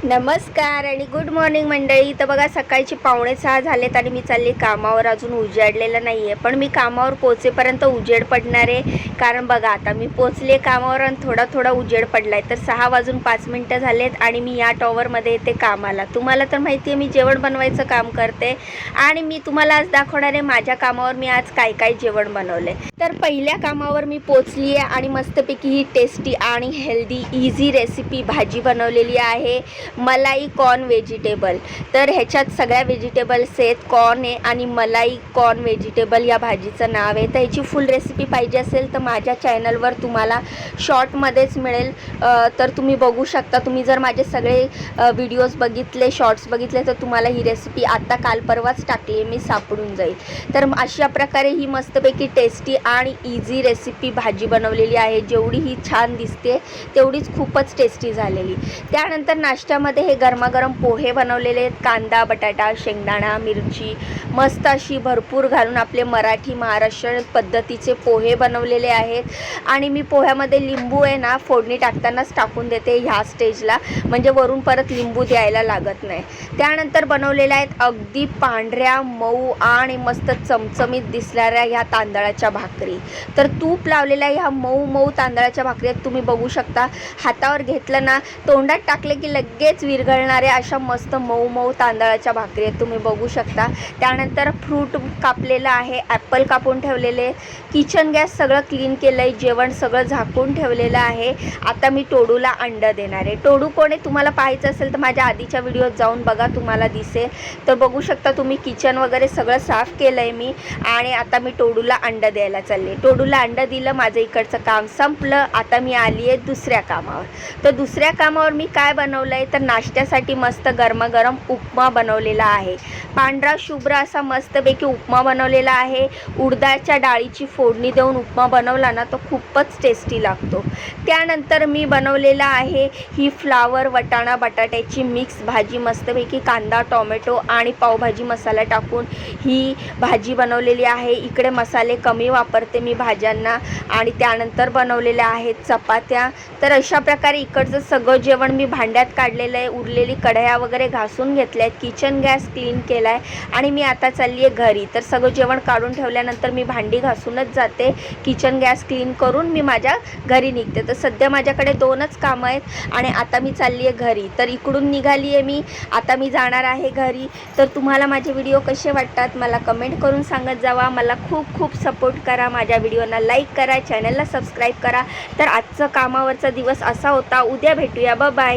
नमस्कार आणि good morning मंडळी. तर बघा सकाळची 5:45 झालेत आणि मी चालली कामावर. अजून उजेडलेलं नाही आहे, पण मी कामावर पोचेपर्यंत उजेड पडणार आहे. कारण बघा आता मी पोचले कामावर आणि थोडा थोडा उजेड पडला आहे. तर 6:05 झालेत आणि मी या टॉवरमध्ये येते कामाला. तुम्हाला तर माहिती आहे मी जेवण बनवायचं काम करते आणि मी तुम्हाला आज दाखवणार आहे माझ्या कामावर मी आज काय काय जेवण बनवले. तर पहिल्या कामावर मी पोचली आहे आणि मस्तपैकी ही टेस्टी आणि हेल्दी इझी रेसिपी भाजी बनवलेली आहे, मलाई कॉर्न व्हेजिटेबल. तर ह्याच्यात सगळ्या व्हेजिटेबल्स आहेत. कॉर्न आहे आणि मलाई कॉर्न व्हेजिटेबल या भाजीचं नाव आहे. तर ह्याची फुल रेसिपी पाहिजे असेल तर माझ्या चॅनलवर तुम्हाला शॉर्टमध्येच मिळेल. तर तुम्ही बघू शकता. तुम्ही जर माझे सगळे व्हिडिओज बघितले, शॉर्ट्स बघितले तर तुम्हाला ही रेसिपी आत्ता काल परवाच टाकली आहे, मी सापडून जाईल. तर अशा प्रकारे ही मस्तपैकी टेस्टी आणि इझी रेसिपी भाजी बनवलेली आहे. जेवढी ही छान दिसते तेवढीच खूपच टेस्टी झालेली. त्यानंतर नाश्त्यामध्ये हे गरमागरम पोहे बनवलेले आहेत. कांदा, बटाटा, शेंगदाणा, मिरची मस्त अशी भरपूर घालून आपले मराठी महाराष्ट्रीयन पद्धतीचे पोहे बनवलेले आहेत. आणि मी पोह्यामध्ये लिंबू आहे ना फोडणी टाकतानाच टाकून देते ह्या स्टेजला, म्हणजे वरून परत लिंबू द्यायला लागत नाही. त्यानंतर बनवलेल्या आहेत अगदी पांढऱ्या मऊ आणि मस्त चमचमीत दिसणाऱ्या ह्या तांदळाच्या भाकरी. तर तूप लावलेल्या ह्या मऊ मऊ तांदळाच्या भाकरी तुम्ही बघू शकता. हातावर घेतलं ना तोंडात टाकले की लगेच विरघळणाऱ्या अशा मस्त मऊ मऊ तांदळाच्या भाकरी आहेत, तुम्ही बघू शकता. त्यानंतर फ्रूट कापलेलं आहे, ॲपल कापून ठेवलेले, किचन गॅस सगळं क्लीन केलं आहे, जेवण सगळं झाकून ठेवलेलं आहे. आता मी टोडूला अंडं देणार आहे. टोडू कोण आहे तुम्हाला पाहायचं असेल तर माझ्या आधीच्या व्हिडिओत जाऊन बघा, तुम्हाला दिसेल. तर बघू शकता तुम्ही किचन वगैरे सगळं साफ केलं आहे मी आणि आता मी टोडूला अंडं द्यायला चालले. टोडूला अंडं दिलं, माझं इकडचं काम संपलं. आता मी आली आहे दुसऱ्या कामावर. तर दुसऱ्या कामावर मी काय बनवलं आहे तर नाश्त्यासाठी मस्त गरमागरम उपमा बनवलेला आहे. पांढरा शुभ्र असा मस्तपैकी उपमा बनवलेला आहे. उडदाच्या डाळीची फोडणी देऊन उपमा बनवला ना तो खूपच टेस्टी लागतो. त्यानंतर मी बनवलेला आहे ही फ्लावर वटाणा बटाट्याची मिक्स भाजी. मस्तपैकी कांदा, टोमॅटो आणि पावभाजी मसाला टाकून ही भाजी बनवलेली आहे. इकडे मसाले कमी वापरते मी भाज्यांना. आणि त्यानंतर बनवलेल्या आहेत चपात्या. तर अशा प्रकारे इकडचं सगळं जेवण मी भांड्यात काढलेलं आहे. उरलेली कढया वगैरे घासून घेतल्या आहेत, किचन गॅस क्लीन केला आहे आणि मी आता चालली आहे घरी. तर सगळं जेवण काढून ठेवल्यानंतर मी भांडी घासूनच जाते. किचन गॅस क्लीन करून मी माझ्या घरी निघते. तर सध्या माझ्याकडे 2च कामं आहेत आणि आता मी चालली आहे घरी. तर इकडून निघाली आहे मी, आता मी जाणार आहे घरी. तर तुम्हाला माझे व्हिडिओ कसे वाटतात मला कमेंट करून सांगत जावा. मला खूप खूप सपोर्ट करा, माझ्या व्हिडिओला लाईक करा, चॅनलला सबस्क्राईब करा. तर आजचं कामावरचा दिवस असा होता. उद्या भेटूया, बाय बाय.